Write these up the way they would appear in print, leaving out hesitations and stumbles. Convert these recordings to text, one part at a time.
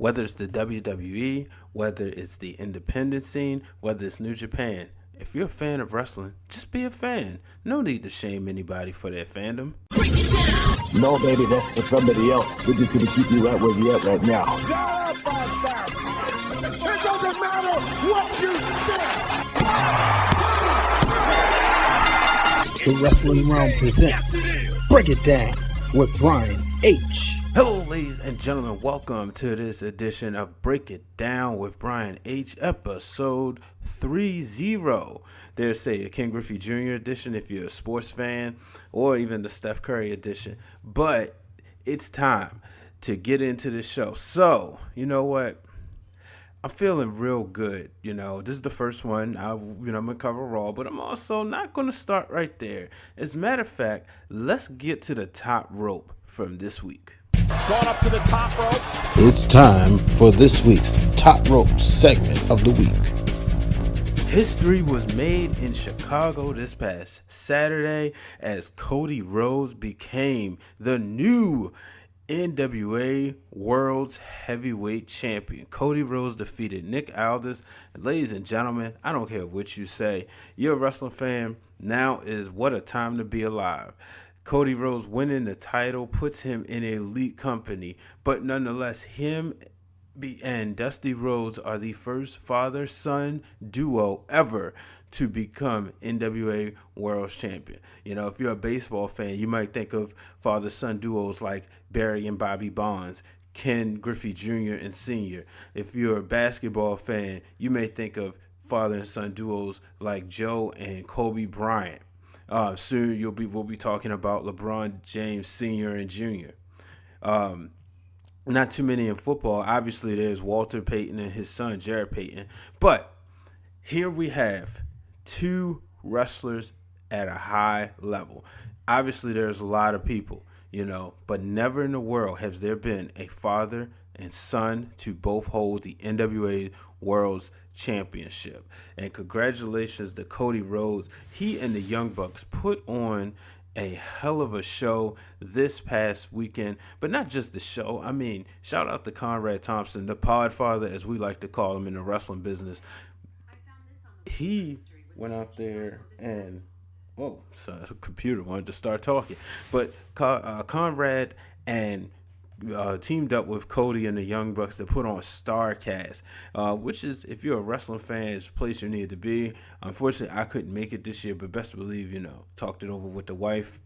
Whether it's the WWE, whether it's the independent scene, whether it's New Japan. If you're a fan of wrestling, just be a fan. No need to shame anybody for their fandom. No, baby, that's for somebody else. We're just going to keep you right where you're at right now. It doesn't matter what you think. The Wrestling Realm presents Break It Down with Brian H. Hello, ladies and gentlemen. Welcome to this edition of Break It Down with Brian H. Episode 30. There's the Ken Griffey Jr. edition if you're a sports fan, or even the Steph Curry edition. But it's time to get into the show. So, you know what? I'm feeling real good. This is the first one. I'm going to cover Raw, but I'm also not going to start right there. As a matter of fact, let's get to the top rope from this week. Going up to the top rope. It's time for this week's Top Rope segment of the week. History was made in Chicago this past Saturday as Cody Rhodes became the new NWA World's Heavyweight Champion. Cody Rhodes defeated Nick Aldis. And ladies and gentlemen, I don't care what you say. You're a wrestling fan. Now is what a time to be alive. Cody Rhodes winning the title puts him in elite company, but nonetheless, him and Dusty Rhodes are the first father-son duo ever to become NWA World Champion. If you're a baseball fan, you might think of father-son duos like Barry and Bobby Bonds, Ken Griffey Jr. and Sr. If you're a basketball fan, you may think of father and son duos like Joe and Kobe Bryant. Soon we'll be talking about LeBron James Sr. and Jr. Not too many in football. Obviously, there's Walter Payton and his son, Jared Payton. But here we have two wrestlers at a high level. Obviously, there's a lot of people, but never in the world has there been a father and son to both hold the NWA World's Championship. And congratulations to Cody Rhodes. He and the Young Bucks put on a hell of a show this past weekend, but not just the show. I mean, shout out to Conrad Thompson, the Podfather, as we like to call him in the wrestling business. He went out there and so a computer wanted to start talking, but Conrad and teamed up with Cody and the Young Bucks to put on StarCast, which is, if you're a wrestling fan, is a place you need to be. Unfortunately, I couldn't make it this year, but best believe, talked it over with the wife.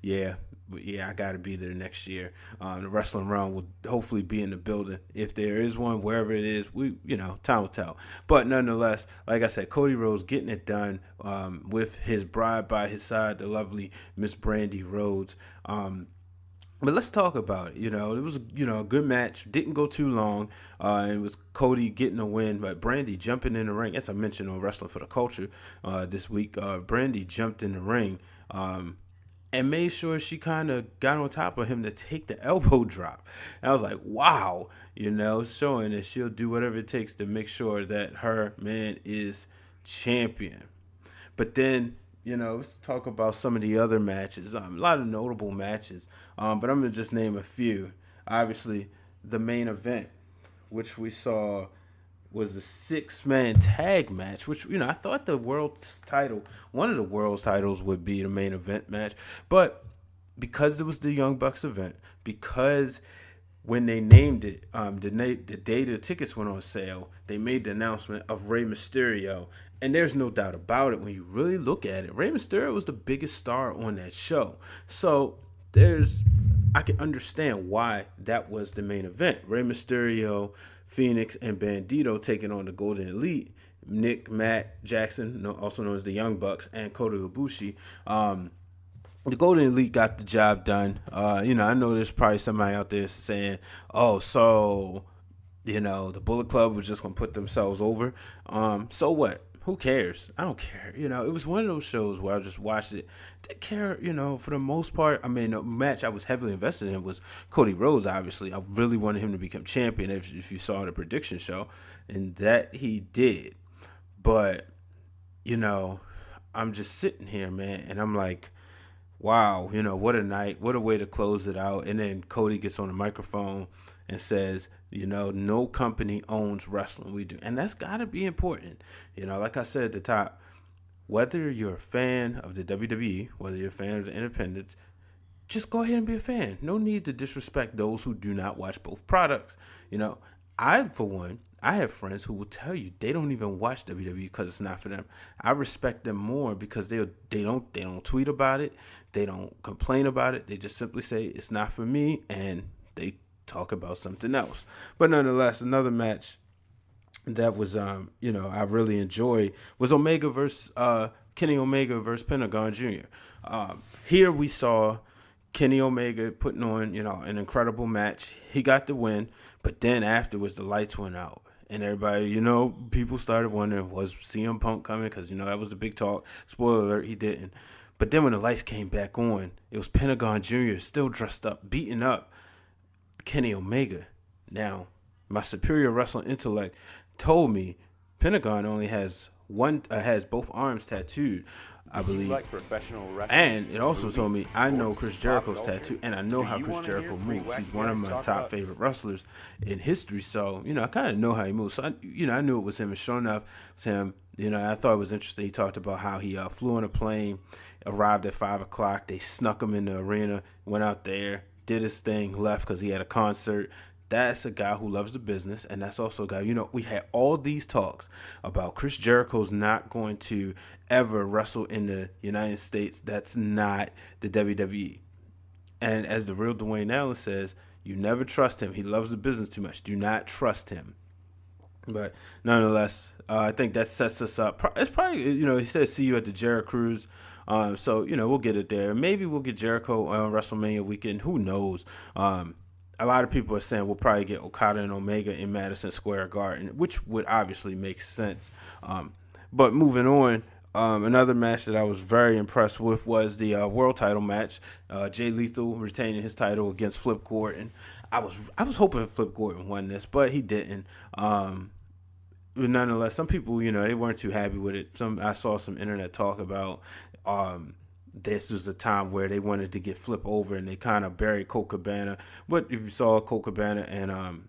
Yeah, I got to be there next year. The Wrestling Realm will hopefully be in the building. If there is one, wherever it is, time will tell. But nonetheless, like I said, Cody Rhodes getting it done with his bride by his side, the lovely Miss Brandy Rhodes. But let's talk about it. It was a good match. Didn't go too long. It was Cody getting a win, but Brandy jumping in the ring. As I mentioned on Wrestling for the Culture this week, Brandy jumped in the ring and made sure she kind of got on top of him to take the elbow drop. And I was like, wow, showing that she'll do whatever it takes to make sure that her man is champion. But then, let's talk about some of the other matches. A lot of notable matches, but I'm going to just name a few. Obviously, the main event, which we saw was a 6-man tag match, which, I thought one of the world's titles would be the main event match. But because it was the Young Bucks event, because when they named it, the day the tickets went on sale, they made the announcement of Rey Mysterio. And there's no doubt about it. When you really look at it, Rey Mysterio was the biggest star on that show. So I can understand why that was the main event. Rey Mysterio, Phoenix, and Bandito taking on the Golden Elite. Nick, Matt, Jackson, also known as the Young Bucks, and Kota Ibushi. The Golden Elite got the job done. I know there's probably somebody out there saying, the Bullet Club was just going to put themselves over. So what? Who cares? I don't care. It was one of those shows where I just watched it. Didn't care, for the most part. I mean, the match I was heavily invested in was Cody Rhodes, obviously. I really wanted him to become champion if you saw the prediction show. And that he did. But, I'm just sitting here, man, and I'm like, wow, what a night. What a way to close it out. And then Cody gets on the microphone and says, no company owns wrestling. We do. And that's got to be important. Like I said at the top, whether you're a fan of the WWE, whether you're a fan of the independents, just go ahead and be a fan. No need to disrespect those who do not watch both products. For one, I have friends who will tell you they don't even watch WWE because it's not for them. I respect them more because they don't tweet about it, they don't complain about it. They just simply say it's not for me, and they talk about something else. But nonetheless, another match that was I really enjoyed was Kenny Omega versus Pentagon Jr. Here we saw Kenny Omega putting on an incredible match. He got the win, but then afterwards the lights went out. And everybody, people started wondering, was CM Punk coming? Because, that was the big talk. Spoiler alert, he didn't. But then when the lights came back on, it was Pentagon Jr. still dressed up, beating up Kenny Omega. Now, my superior wrestling intellect told me Pentagon only has both arms tattooed, I believe. Like professional wrestling, and it also told me sports, I know Chris Jericho's pop culture. tattoo, and I know how Chris Jericho moves. He's one of my top favorite wrestlers in history. So, I kind of know how he moves. So, I knew it was him. And sure enough, it was him. I thought it was interesting. He talked about how he flew on a plane, arrived at 5 o'clock. They snuck him in the arena, went out there, did his thing, left because he had a concert. That's a guy who loves the business, and that's also a guy, we had all these talks about Chris Jericho's not going to ever wrestle in the United States. That's not the WWE. And as the real Dwayne Allen says, you never trust him. He loves the business too much. Do not trust him. But nonetheless, I think that sets us up. It's probably, he said, see you at the Jericho Cruise. So, we'll get it there. Maybe we'll get Jericho on WrestleMania weekend. Who knows? A lot of people are saying we'll probably get Okada and Omega in Madison Square Garden, which would obviously make sense. But moving on, another match that I was very impressed with was the world title match. Jay Lethal retaining his title against Flip Gordon. I was hoping Flip Gordon won this, but he didn't. But nonetheless, some people, they weren't too happy with it. I saw some internet talk about this was a time where they wanted to get Flip over, and they kind of buried Colt Cabana. But if you saw Colt Cabana and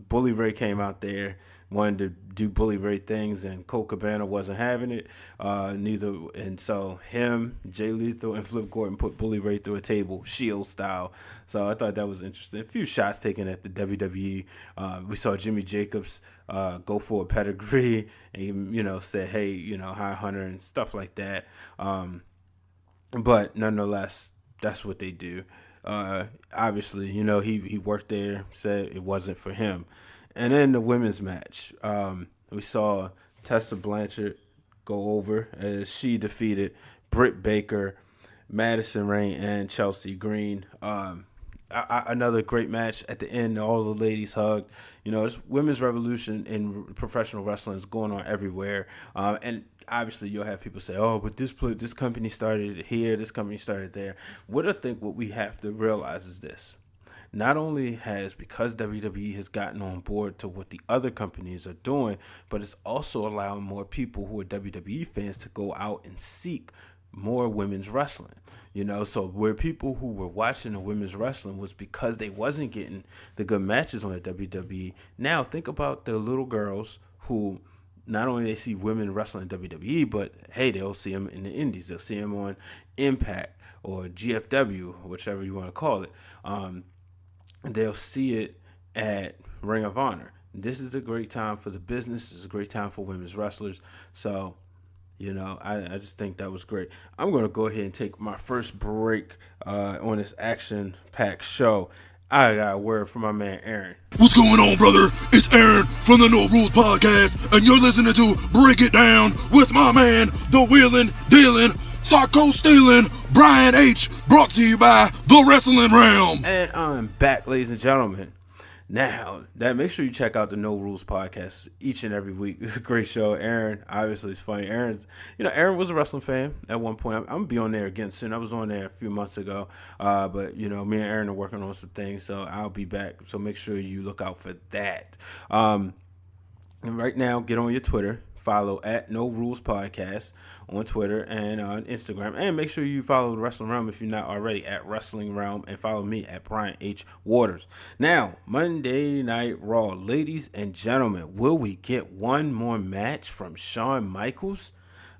Bully Ray came out there, wanted to do Bully Ray things, and Colt Cabana wasn't having it. Neither, and so him, Jay Lethal, and Flip Gordon put Bully Ray through a table, Shield style. So I thought that was interesting. A few shots taken at the WWE. We saw Jimmy Jacobs go for a pedigree, and he, said, "Hey, hi Hunter," and stuff like that. But nonetheless, that's what they do. Obviously, he worked there, said it wasn't for him. And then the women's match, we saw Tessa Blanchard go over as she defeated Britt Baker, Madison Rayne, and Chelsea Green. Another great match. At the end, all the ladies hugged. This women's revolution in professional wrestling is going on everywhere. And obviously, you'll have people say, "Oh, but this company started here, this company started there." What I think what we have to realize is this: not only because WWE has gotten on board to what the other companies are doing, but it's also allowing more people who are WWE fans to go out and seek more women's wrestling. So where people who were watching the women's wrestling was because they wasn't getting the good matches on the WWE. Now think about the little girls who not only they see women wrestling in WWE, but hey, they'll see them in the indies. They'll see them on Impact or GFW, whichever you want to call it. They'll see it at Ring of Honor. This is a great time for the business. It's a great time for women's wrestlers. So, I just think that was great. I'm going to go ahead and take my first break on this action-packed show. I got a word from my man Aaron. What's going on, brother? It's Aaron from the No Rules Podcast, and you're listening to Break It Down with my man, the Wheelin', Dealin', Psycho Stealing, Brian H. Brought to you by The Wrestling Realm. And I'm back, ladies and gentlemen. Now, make sure you check out the No Rules Podcast each and every week. It's a great show. Aaron, obviously, is funny. Aaron was a wrestling fan at one point. I'm going to be on there again soon. I was on there a few months ago. But, me and Aaron are working on some things, so I'll be back. So make sure you look out for that. And right now, get on your Twitter. follow at No Rules Podcast on Twitter and on Instagram. And make sure you follow the Wrestling Realm if you're not already at Wrestling Realm. And follow me at Brian H. Waters. Now, Monday Night Raw. Ladies and gentlemen, will we get one more match from Shawn Michaels?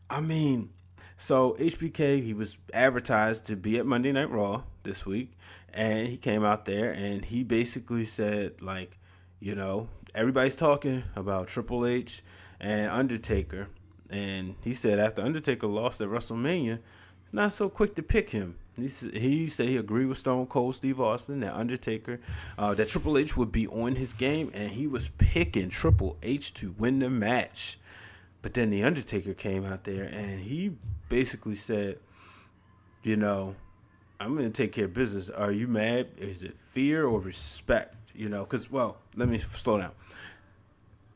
I mean, so HBK, he was advertised to be at Monday Night Raw this week. And he came out there and he basically said, like, you know, everybody's talking about Triple H and Undertaker. And he said after Undertaker lost at WrestleMania, he's not so quick to pick him. He said he agreed with Stone Cold Steve Austin that Undertaker, that Triple H would be on his game. And he was picking Triple H to win the match. But then the Undertaker came out there and he basically said, you know, I'm going to take care of business. Are you mad? Is it fear or respect? You know, because, well, let me slow down.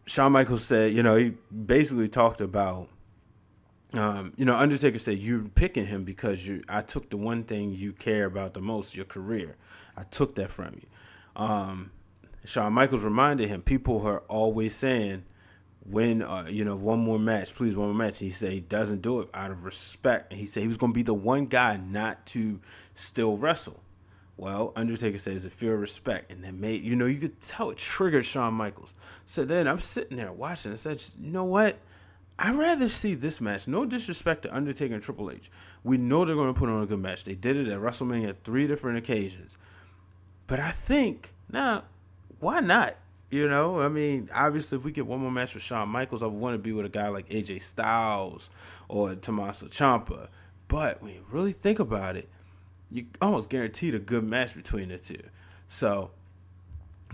Shawn Michaels said, you know, he basically talked about, you know, Undertaker said, you're picking him because I took the one thing you care about the most, your career. I took that from you. Shawn Michaels reminded him, people are always saying, win, you know, one more match, please, one more match. He said he doesn't do it out of respect. And he said he was going to be the one guy not to still wrestle. Well, Undertaker says a fear of respect. And then made, you know, you could tell it triggered Shawn Michaels. So then I'm sitting there watching and said, you know what? I'd rather see this match. No disrespect to Undertaker and Triple H. We know they're going to put on a good match. They did it at WrestleMania 3 different occasions. But I think, now, why not? You know, I mean, obviously, if we get one more match with Shawn Michaels, I would want to be with a guy like AJ Styles or Tommaso Ciampa. But when you really think about it, you almost guaranteed a good match between the two. So,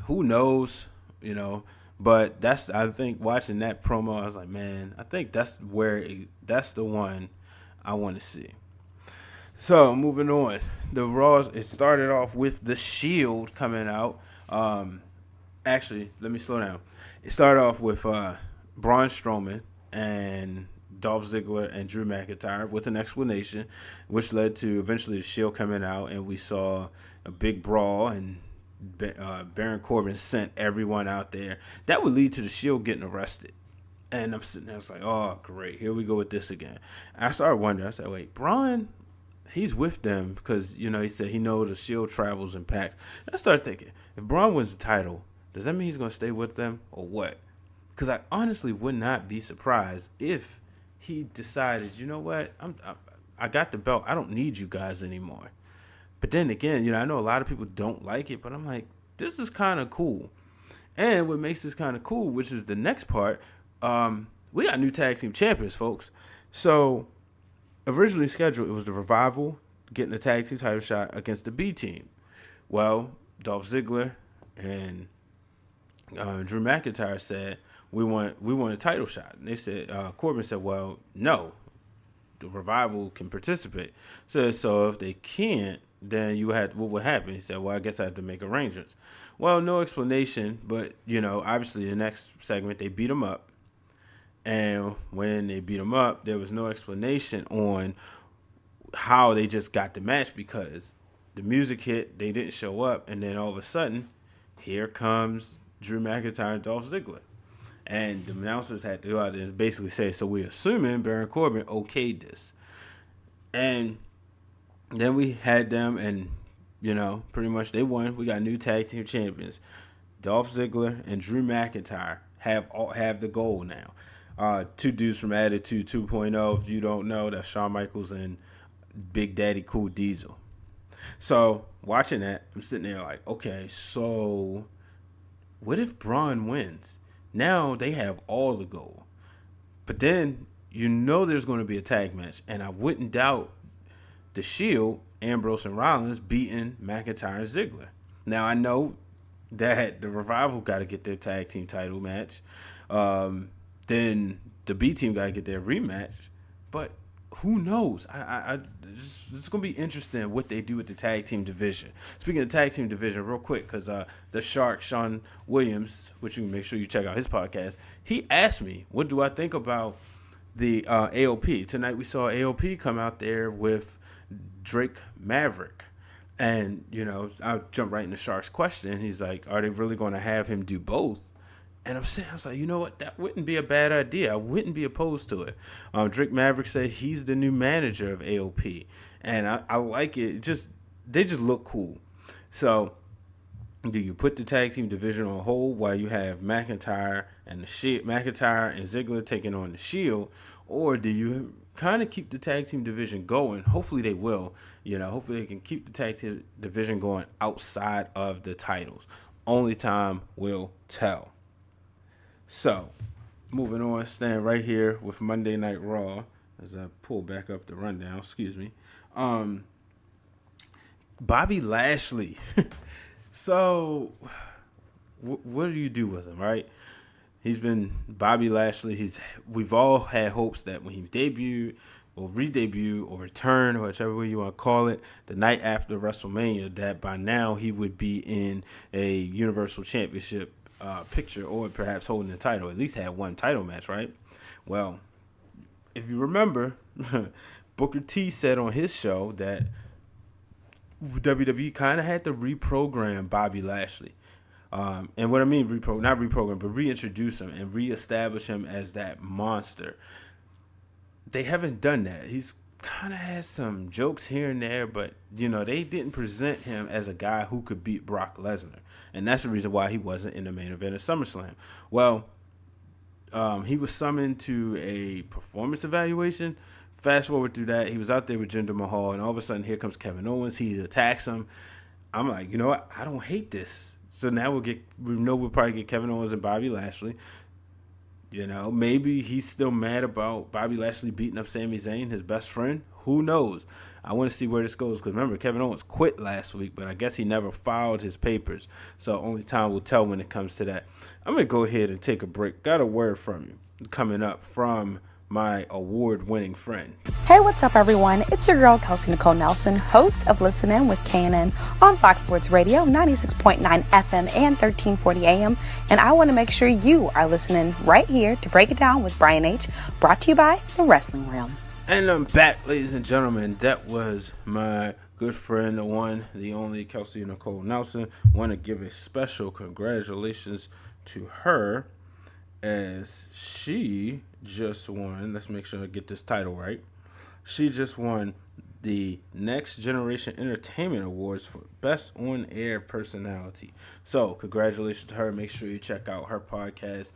who knows, you know. But I think, watching that promo, I was like, man, I think that's the one I want to see. So, moving on. The Raws, it started off with The Shield coming out. Actually, let me slow down. It started off with Braun Strowman and Dolph Ziggler and Drew McIntyre with an explanation, which led to eventually the Shield coming out, and we saw a big brawl, and Baron Corbin sent everyone out there. That would lead to the Shield getting arrested. And I'm sitting there, I was like, oh, great, here we go with this again. I started wondering, I said, wait, Braun, he's with them because, you know, he said he knows the Shield travels in packs. And I started thinking, if Braun wins the title, does that mean he's going to stay with them or what? Because I honestly would not be surprised if he decided, you know what, I got the belt. I don't need you guys anymore. But then again, you know, I know a lot of people don't like it, but I'm like, this is kind of cool. And what makes this kind of cool, which is the next part, we got new tag team champions, folks. So originally scheduled, it was the Revival getting the tag team title shot against the B team. Well, Dolph Ziggler and Drew McIntyre said, we want a title shot. And they said, Corbin said, well, no, the Revival can participate. So if they can't, then what would happen? He said, well, I guess I have to make arrangements. Well, no explanation, but, you know, obviously the next segment, they beat him up. And when they beat him up, there was no explanation on how they just got the match because the music hit, they didn't show up, and then all of a sudden, here comes Drew McIntyre and Dolph Ziggler. And the announcers had to go out and basically say, so we're assuming Baron Corbin okayed this. And then we had them, and, you know, pretty much they won. We got new tag team champions. Dolph Ziggler and Drew McIntyre have the gold now. Two dudes from Attitude 2.0. If you don't know, that's Shawn Michaels and Big Daddy Cool Diesel. So, watching that, I'm sitting there like, okay, so what if Braun wins? Now they have all the gold. But then, you know there's going to be a tag match, and I wouldn't doubt the Shield, Ambrose and Rollins, beating McIntyre and Ziggler. Now, I know that the Revival got to get their tag team title match. Then the B team got to get their rematch. But who knows? It's going to be interesting what they do with the tag team division. Speaking of tag team division, real quick, because the Shark, Sean Williams, which you can make sure you check out his podcast, he asked me, what do I think about the AOP? Tonight we saw AOP come out there with Drake Maverick. And, you know, I'll jump right into Shark's question. He's like, are they really going to have him do both? And I was like, you know what? That wouldn't be a bad idea. I wouldn't be opposed to it. Drake Maverick said he's the new manager of AOP. And I like it. They just look cool. So do you put the tag team division on hold while you have McIntyre and Ziggler taking on the Shield? Or do you kind of keep the tag team division going? Hopefully they will. Hopefully they can keep the tag team division going outside of the titles. Only time will tell. So, moving on, staying right here with Monday Night Raw as I pull back up the rundown. Excuse me. Bobby Lashley. So, what do you do with him, right? He's been Bobby Lashley. We've all had hopes that when he debuted or re-debut or return, or whichever way you want to call it, the night after WrestleMania, that by now he would be in a Universal Championship picture, or perhaps holding the title. At least had one title match, right? Well, if you remember, Booker T said on his show that WWE kind of had to reprogram Bobby Lashley. And what I mean, not reprogram, but reintroduce him and reestablish him as that monster. They haven't done that. He's kind of has some jokes here and there, but, they didn't present him as a guy who could beat Brock Lesnar. And that's the reason why he wasn't in the main event of SummerSlam. Well, he was summoned to a performance evaluation. Fast forward through that, he was out there with Jinder Mahal, and all of a sudden, here comes Kevin Owens. He attacks him. I'm like, you know what? I don't hate this. So now we'll probably get Kevin Owens and Bobby Lashley. Maybe he's still mad about Bobby Lashley beating up Sami Zayn, his best friend. Who knows? I want to see where this goes, because remember, Kevin Owens quit last week, but I guess he never filed his papers. So only time will tell when it comes to that. I'm going to go ahead and take a break. Got a word from you coming up from my award-winning friend. Hey, what's up, everyone? It's your girl, Kelsey Nicole Nelson, host of Listen In with KNN on Fox Sports Radio, 96.9 FM and 1340 AM. And I want to make sure you are listening right here to Break It Down with Brian H., brought to you by The Wrestling Realm. And I'm back, ladies and gentlemen. That was my good friend, the one, the only, Kelsey Nicole Nelson. Want to give a special congratulations to her, as she just won. Let's make sure I get this title right. She just won the Next Generation Entertainment Awards for Best On-Air Personality. So, congratulations to her. Make sure you check out her podcast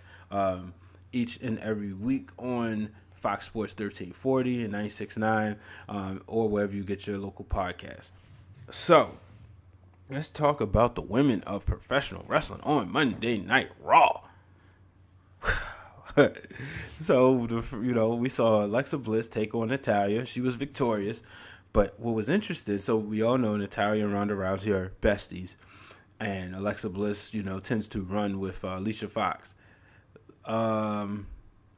each and every week on Fox Sports 1340 and 96.9, or wherever you get your local podcast. So, let's talk about the women of professional wrestling on Monday Night Raw. So, we saw Alexa Bliss take on Natalya. She was victorious. But what was interesting, so we all know Natalya and Ronda Rousey are besties. And Alexa Bliss, tends to run with Alicia Fox.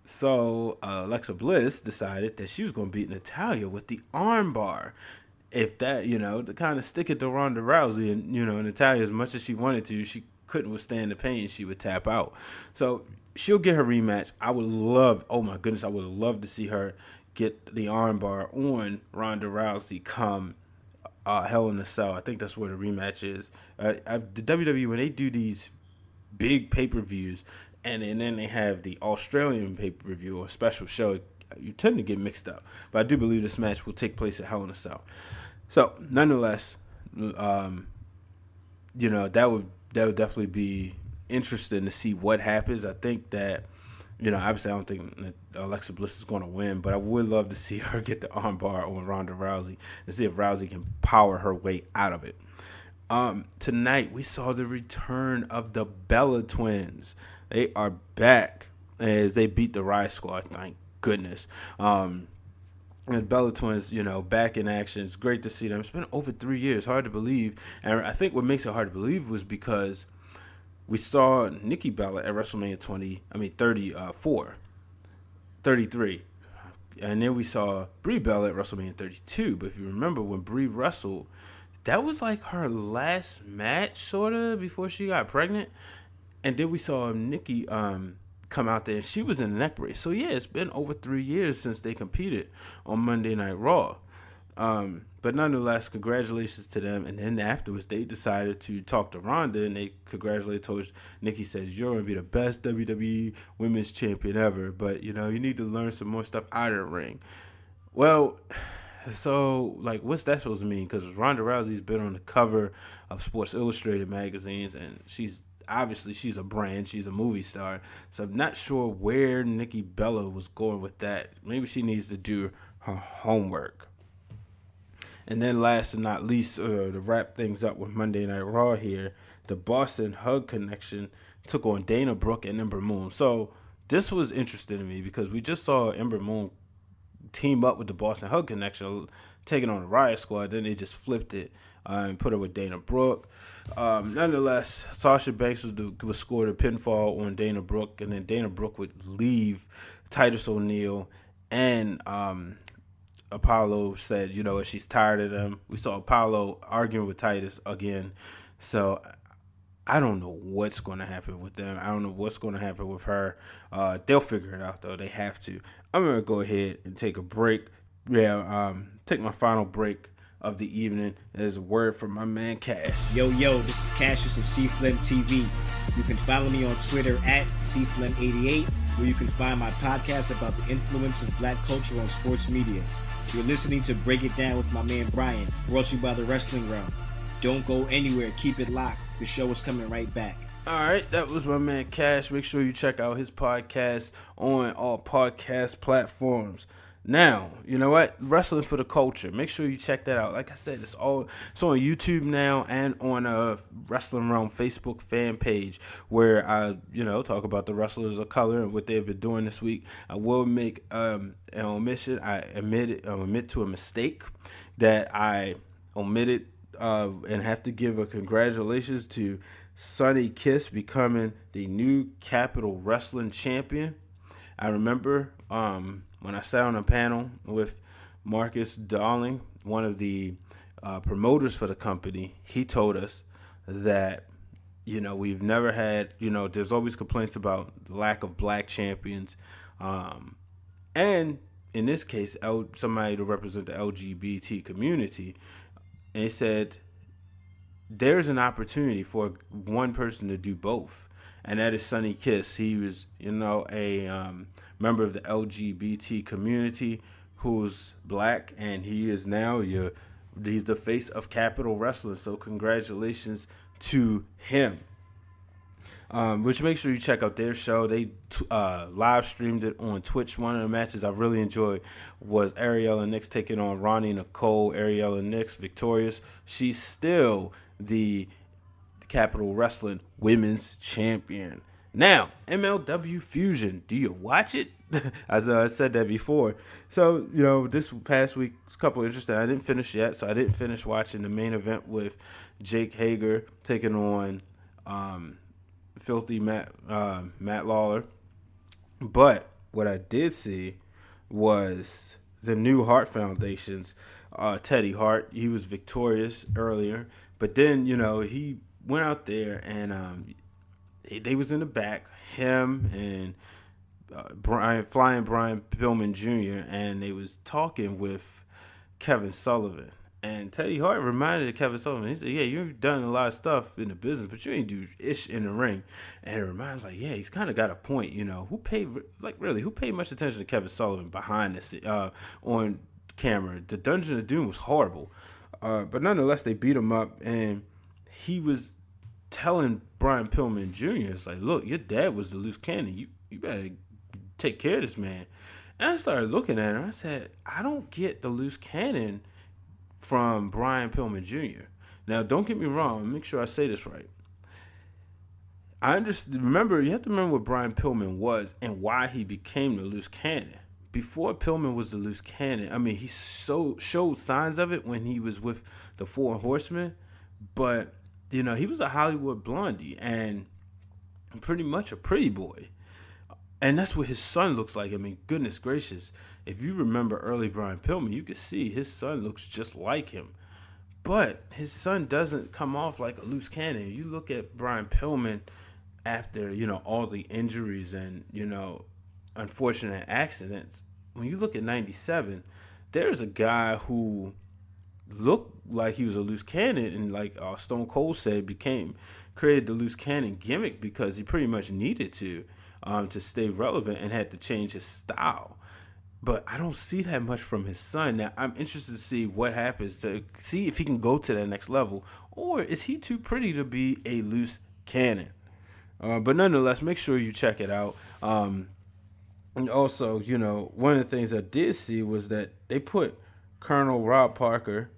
So Alexa Bliss decided that she was going to beat Natalya with the armbar. If that, to kind of stick it to Ronda Rousey. And, Natalya, as much as she wanted to, she couldn't withstand the pain. She would tap out. So she'll get her rematch. I would love to see her get the armbar on Ronda Rousey come Hell in a Cell. I think that's where the rematch is. The WWE, when they do these big pay-per-views, and then they have the Australian pay-per-view or special show, you tend to get mixed up. But I do believe this match will take place at Hell in a Cell. So, nonetheless, that would definitely be interesting to see what happens. I think that, obviously I don't think that Alexa Bliss is going to win, but I would love to see her get the armbar on Ronda Rousey and see if Rousey can power her way out of it. Tonight, we saw the return of the Bella Twins. They are back as they beat the Riot Squad, thank goodness. And Bella Twins, back in action. It's great to see them. It's been over 3 years. Hard to believe. And I think what makes it hard to believe was because we saw Nikki Bella at WrestleMania 33. And then we saw Brie Bella at WrestleMania 32. But if you remember when Brie wrestled, that was like her last match, sort of, before she got pregnant. And then we saw Nikki come out there, and she was in a neck brace. So, yeah, it's been over 3 years since they competed on Monday Night Raw. But nonetheless, congratulations to them. And then afterwards, they decided to talk to Ronda, and they congratulated her. Nikki says, "You're going to be the best WWE Women's Champion ever, but, you need to learn some more stuff out of the ring." Well, so, what's that supposed to mean? Because Ronda Rousey's been on the cover of Sports Illustrated magazines, and she's a brand. She's a movie star. So I'm not sure where Nikki Bella was going with that. Maybe she needs to do her homework. And then last and not least, to wrap things up with Monday Night Raw here, the Boston Hug Connection took on Dana Brooke and Ember Moon. So this was interesting to me because we just saw Ember Moon team up with the Boston Hug Connection, taking on the Riot Squad. Then they just flipped it and put her with Dana Brooke. Nonetheless, Sasha Banks was scored a pinfall on Dana Brooke, and then Dana Brooke would leave Titus O'Neil, and Apollo said, she's tired of them. We saw Apollo arguing with Titus again. So I don't know what's going to happen with them. I don't know what's going to happen with her. They'll figure it out, though. They have to. I'm going to go ahead and take a break. Take my final break of the evening. There's a word from my man Cash. Yo, this is Cassius of CFlim TV. You can follow me on Twitter at CFlim88, where you can find my podcast about the influence of black culture on sports media. You're listening to Break It Down with my man Brian, brought to you by The Wrestling Realm. Don't go anywhere. Keep it locked. The show is coming right back. All right, that was my man Cash. Make sure you check out his podcast on all podcast platforms. Now, you know what? Wrestling for the Culture. Make sure you check that out. Like I said, it's on YouTube now and on a Wrestling Realm Facebook fan page where I, talk about the wrestlers of color and what they've been doing this week. I will make an omission. I admit to a mistake that I omitted and have to give a congratulations to Sonny Kiss becoming the new Capital Wrestling champion. I remember when I sat on a panel with Marcus Darling, one of the promoters for the company, he told us that, we've never had, there's always complaints about the lack of black champions. And in this case, somebody to represent the LGBT community. And he said, there's an opportunity for one person to do both. And that is Sonny Kiss. He was, a member of the LGBT community who's black, and he is now he's the face of Capital Wrestling. So congratulations to him. Which make sure you check out their show. They live streamed it on Twitch. One of the matches I really enjoyed was Ariella Nix taking on Ronnie Nicole. Ariella Nix victorious. She's still the Capital Wrestling Women's Champion. Now, MLW Fusion. Do you watch it? As I said that before. So, this past week, a couple interesting. I didn't finish yet, so I didn't finish watching the main event with Jake Hager taking on Filthy Matt Lawler. But what I did see was the new Hart Foundation's Teddy Hart. He was victorious earlier, but then he went out there and they was in the back, him and Brian Pillman Jr., and they was talking with Kevin Sullivan. And Teddy Hart reminded Kevin Sullivan, he said, yeah, you've done a lot of stuff in the business, but you ain't do ish in the ring. And it reminds yeah, he's kind of got a point, who paid much attention to Kevin Sullivan behind this on camera? The Dungeon of Doom was horrible. But nonetheless, they beat him up, and he was telling Brian Pillman Jr., it's look, your dad was the loose cannon. You better take care of this man. And I started looking at him. I said, I don't get the loose cannon from Brian Pillman Jr. Now, don't get me wrong. Make sure I say this right. You have to remember what Brian Pillman was and why he became the loose cannon. Before Pillman was the loose cannon, he showed signs of it when he was with the Four Horsemen, but he was a Hollywood blondie and pretty much a pretty boy. And that's what his son looks like. Goodness gracious. If you remember early Brian Pillman, you could see his son looks just like him. But his son doesn't come off like a loose cannon. You look at Brian Pillman after, all the injuries and, unfortunate accidents. When you look at 97, there's a guy who look like he was a loose cannon, and like Stone Cold said, created the loose cannon gimmick because he pretty much needed to stay relevant and had to change his style. But I don't see that much from his son. Now, I'm interested to see what happens, to see if he can go to that next level, or is he too pretty to be a loose cannon? But nonetheless, make sure you check it out. And also, one of the things I did see was that they put Colonel Rob Parker,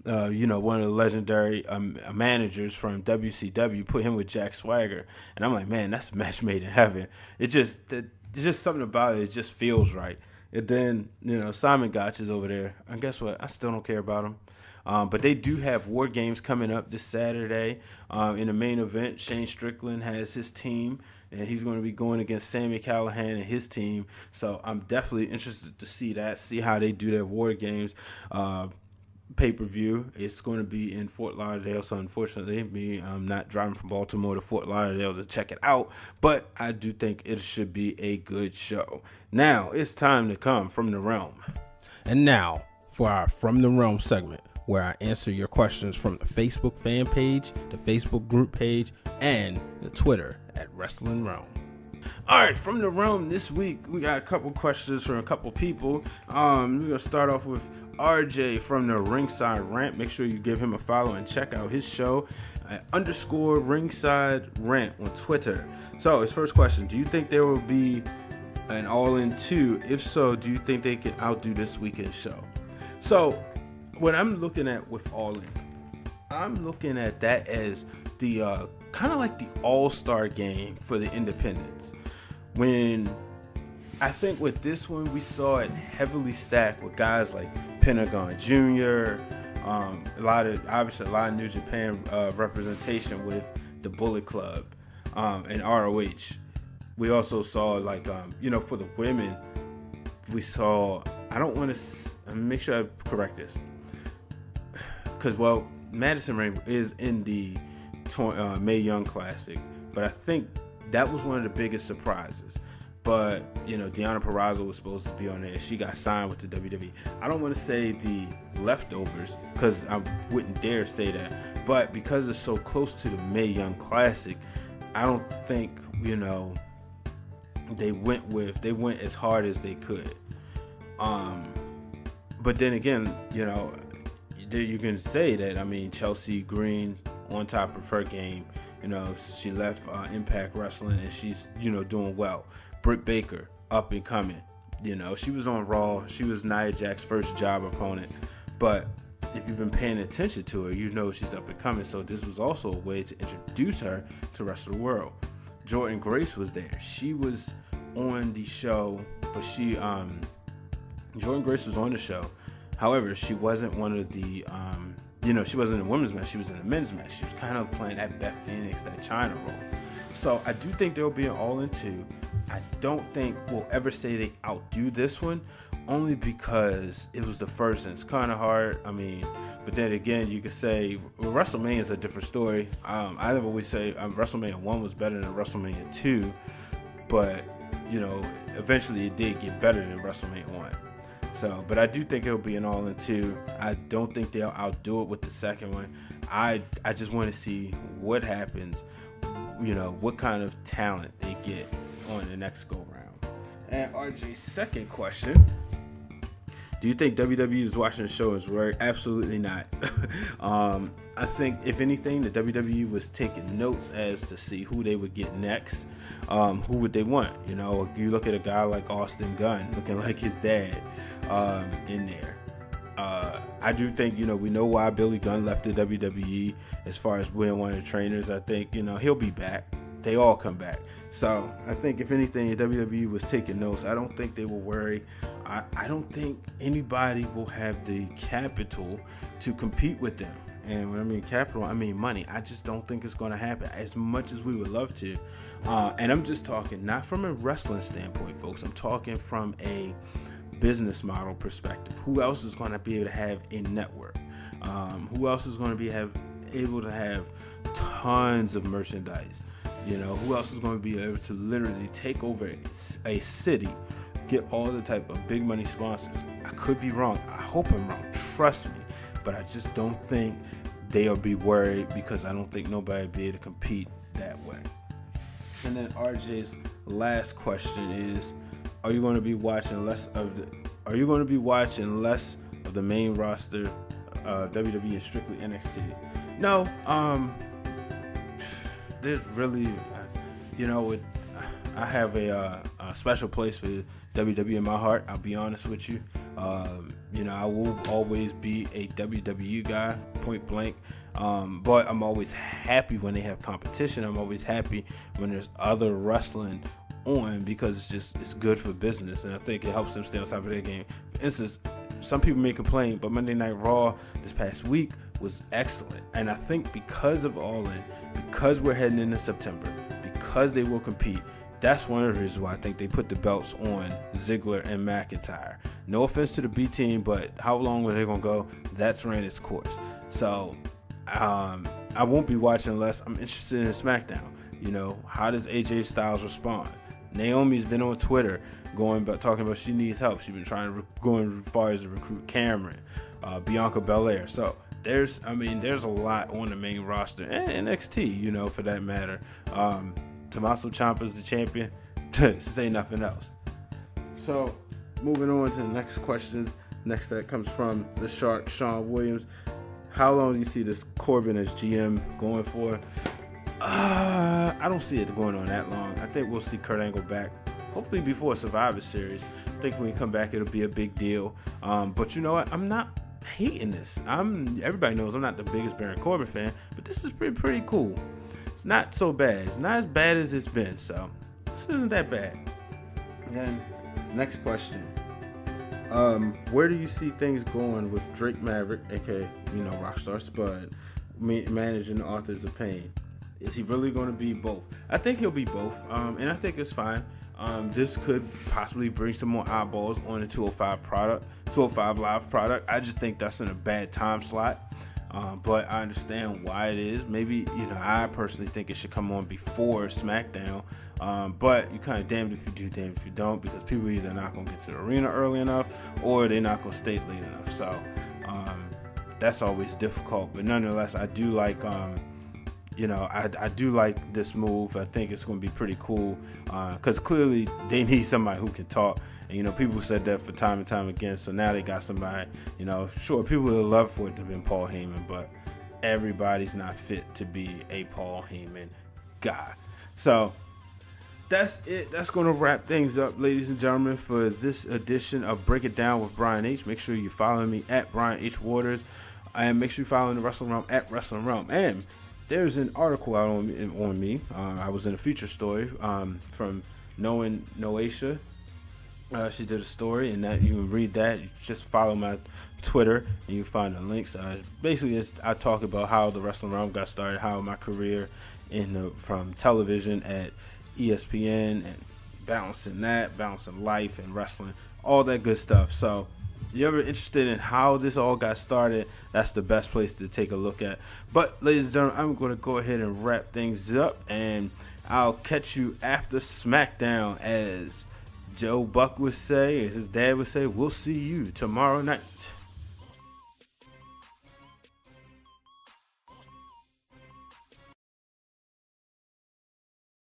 one of the legendary managers from WCW, put him with Jack Swagger. And I'm like, man, that's a match made in heaven. It's just something about it. It just feels right. And then, Simon Gotch is over there. And guess what? I still don't care about him. But they do have War Games coming up this Saturday. In the main event, Shane Strickland has his team, and he's going to be going against Sami Callihan and his team. So I'm definitely interested to see how they do their War Games pay-per-view. It's going to be in Fort Lauderdale, so unfortunately, I'm not driving from Baltimore to Fort Lauderdale to check it out, but I do think it should be a good show. Now, it's time to come from the realm. And now, for our From the Realm segment, where I answer your questions from the Facebook fan page, the Facebook group page, and the Twitter at Wrestling Realm. All right, from the realm this week, we got a couple questions from a couple people. We're going to start off with RJ from the Ringside Rant. Make sure you give him a follow and check out his show at _Ringside Rant on Twitter. So his first question, do you think there will be an All-In 2? If so, do you think they can outdo this weekend show? So what I'm looking at with All-In, I'm looking at that as the kind of like the all-star game for the independents. When I think with this one, we saw it heavily stacked with guys like Pentagon Jr., a lot of New Japan representation with the Bullet Club and ROH. We also saw for the women, we saw, I don't want to make sure I correct this, because Madison Rain is in the Mae Young Classic, but I think that was one of the biggest surprises. But Deonna Purrazzo was supposed to be on there. She got signed with the WWE. I don't want to say the leftovers because I wouldn't dare say that, but because it's so close to the Mae Young Classic, I don't think they went as hard as they could. But then again, you can say that, Chelsea Green on top of her game, she left Impact Wrestling and she's, doing well. Britt Baker, up and coming, she was on Raw. She was Nia Jax's first job opponent. But if you've been paying attention to her, she's up and coming. So this was also a way to introduce her to the rest of the world. Jordan Grace was there. She was on the show, but Jordan Grace was on the show. However, she wasn't one of the, she wasn't in the women's match. She was in the men's match. She was kind of playing that Beth Phoenix, that China role. So I do think there will be an All-In 2. I don't think we'll ever say they outdo this one, only because it was the first and it's kind of hard. But then again, you could say WrestleMania is a different story. I always say WrestleMania 1 was better than WrestleMania 2, but eventually it did get better than WrestleMania 1. So, but I do think it'll be an All-In 2. I don't think they'll outdo it with the second one. I just want to see what happens, what kind of talent they get on the next go round. And RJ's second question, do you think WWE is watching the show is right? Absolutely not. I think if anything, the WWE was taking notes as to see who they would get next. Who would they want? You look at a guy like Austin Gunn looking like his dad in there. I do think, we know why Billy Gunn left the WWE as far as being one of the trainers. I think, he'll be back. They all come back. So I think if anything, WWE was taking notes. I don't think they will worry. I don't think anybody will have the capital to compete with them. And when I mean capital, I mean money. I just don't think it's going to happen as much as we would love to. And I'm just talking not from a wrestling standpoint, folks. I'm talking from a business model perspective. Who else is going to be able to have a network? Who else is going to be able to have tons of merchandise? Who else is going to be able to literally take over a city, get all the type of big money sponsors? I could be wrong. I hope I'm wrong. Trust me. but I just don't think they'll be worried because I don't think nobody will be able to compete that way. And then RJ's last question is, are you going to be watching less of the main roster, WWE and strictly NXT? No, there's really, I have a special place for WWE in my heart. I'll be honest with you. I will always be a WWE guy, point blank. But I'm always happy when they have competition. I'm always happy when there's other wrestling on because it's good for business, and I think it helps them stay on top of their game. For instance, some people may complain, but Monday Night Raw this past week was excellent, and I think because of All In, because we're heading into September, because they will compete, that's one of the reasons why I think they put the belts on Ziggler and McIntyre. No offense to the B team, but how long are they gonna go? That's ran its course. So I won't be watching unless I'm interested in SmackDown. How does AJ Styles respond? Naomi's been on Twitter talking about she needs help. She's been going as far as to recruit Cameron, Bianca Belair. So there's a lot on the main roster and NXT, for that matter. Tommaso Ciampa's the champion. To say nothing else. So moving on to the next questions. Next that comes from the Shark, Sean Williams. How long do you see this Corbin as GM going for? I don't see it going on that long. I think we'll see Kurt Angle back, hopefully before Survivor Series. I think when he come back, it'll be a big deal. But you know what? I'm not hating this. Everybody knows I'm not the biggest Baron Corbin fan, but this is pretty cool. It's not so bad. It's not as bad as it's been, so this isn't that bad. And then this next question. Where do you see things going with Drake Maverick, aka Rockstar Spud, managing the Authors of Pain? Is he really going to be both? I think he'll be both, and I think it's fine. This could possibly bring some more eyeballs on the 205 Live product. I just think that's in a bad time slot. But I understand why it is. Maybe, I personally think it should come on before SmackDown. But you kind of damned if you do, damned if you don't, because people either not going to get to the arena early enough or they're not going to stay late enough. So that's always difficult. But nonetheless, I do like, I do like this move. I think it's going to be pretty cool because clearly they need somebody who can talk. And, people said that for time and time again. So now they got somebody, sure, people would love for it to have been Paul Heyman, but everybody's not fit to be a Paul Heyman guy. So that's it. That's going to wrap things up, ladies and gentlemen, for this edition of Break It Down with Brian H. Make sure you follow me at Brian H. Waters. And make sure you follow the Wrestling Realm at Wrestling Realm. And there's an article out on me. I was in a feature story from Knowing Noasia. She did a story, and that you can read that. You just follow my Twitter, and you find the links. Basically, I talk about how the Wrestling Realm got started, how my career from television at ESPN, and balancing life and wrestling, all that good stuff. So, if you're ever interested in how this all got started, that's the best place to take a look at. But, ladies and gentlemen, I'm going to go ahead and wrap things up, and I'll catch you after SmackDown, as Joe Buck would say, as his dad would say, we'll see you tomorrow night.